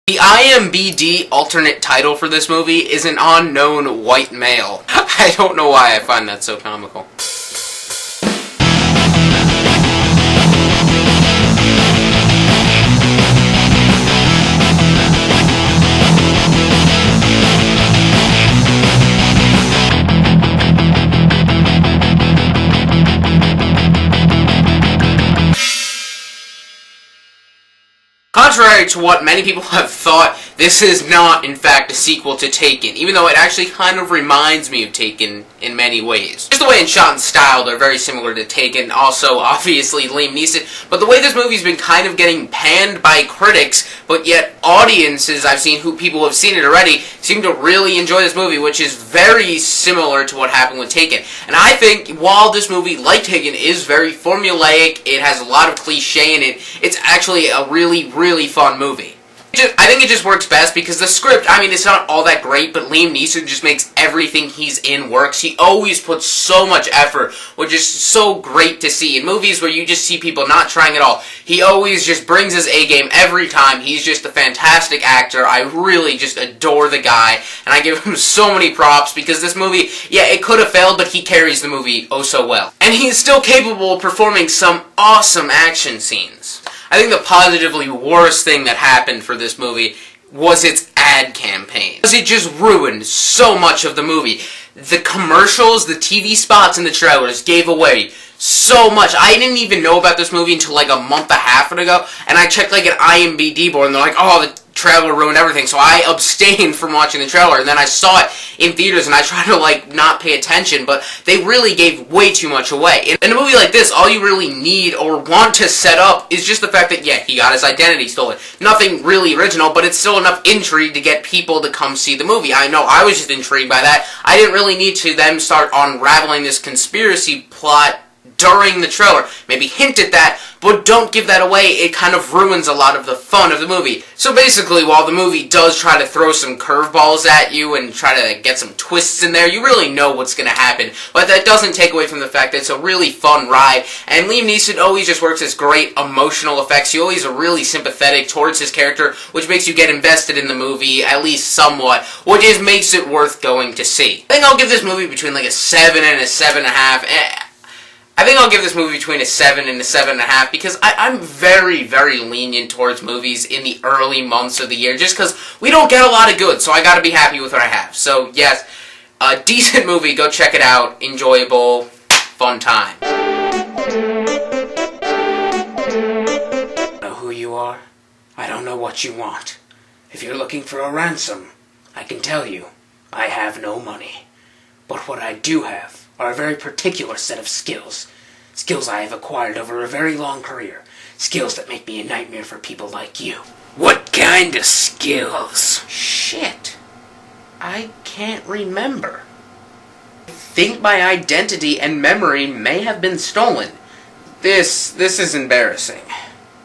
The IMBD alternate title for this movie is An Unknown White Male. I don't know why I find that so comical. Contrary to what many people have thought, this is not, in fact, a sequel to Taken, even though it actually kind of reminds me of Taken in many ways. Just the way it's shot and style, they're very similar to Taken, also, obviously, Liam Neeson, but the way this movie's been kind of getting panned by critics, but yet audiences I've seen, who people have seen it already, seem to really enjoy this movie, which is very similar to what happened with Taken. And I think, while this movie, like Taken, is very formulaic, it has a lot of cliche in it, it's actually a really fun movie. I think it just works best because the script, I mean, it's not all that great, but Liam Neeson just makes everything he's in works. He always puts so much effort, which is so great to see. In movies where you just see people not trying at all, he always just brings his A-game every time. He's just a fantastic actor. I really just adore the guy, and I give him so many props because this movie, yeah, it could have failed, but he carries the movie oh so well. And he's still capable of performing some awesome action scenes. I think the positively worst thing that happened for this movie was its ad campaign. Because it just ruined so much of the movie. The commercials, the TV spots, and the trailers gave away so much. I didn't even know about this movie until like a month and a half ago, and I checked like an IMDb board, and they're like, oh, the trailer ruined everything, so I abstained from watching the trailer, and then I saw it in theaters, and I tried to, like, not pay attention, but they really gave way too much away. In a movie like this, all you really need or want to set up is just the fact that, yeah, he got his identity stolen. Nothing really original, but it's still enough intrigue to get people to come see the movie. I know I was just intrigued by that. I didn't really need to then start unraveling this conspiracy plot during the trailer. Maybe hint at that, but don't give that away. It kind of ruins a lot of the fun of the movie. So basically, while the movie does try to throw some curveballs at you and try to get some twists in there, you really know what's going to happen. But that doesn't take away from the fact that it's a really fun ride. And Liam Neeson always just works as great emotional effects. He always is really sympathetic towards his character, which makes you get invested in the movie, at least somewhat, which just makes it worth going to see. I think I'll give this movie between like a 7 and a 7.5. I think I'll give this movie between a 7 and a 7.5 because I'm very lenient towards movies in the early months of the year just because we don't get a lot of good, so I gotta be happy with what I have. So, yes, a decent movie, go check it out, enjoyable, fun time. I don't know who you are, I don't know what you want. If you're looking for a ransom, I can tell you, I have no money. But what I do have are a very particular set of skills. Skills I have acquired over a very long career. Skills that make me a nightmare for people like you. What kind of skills? Shit. I can't remember. I think my identity and memory may have been stolen. This is embarrassing.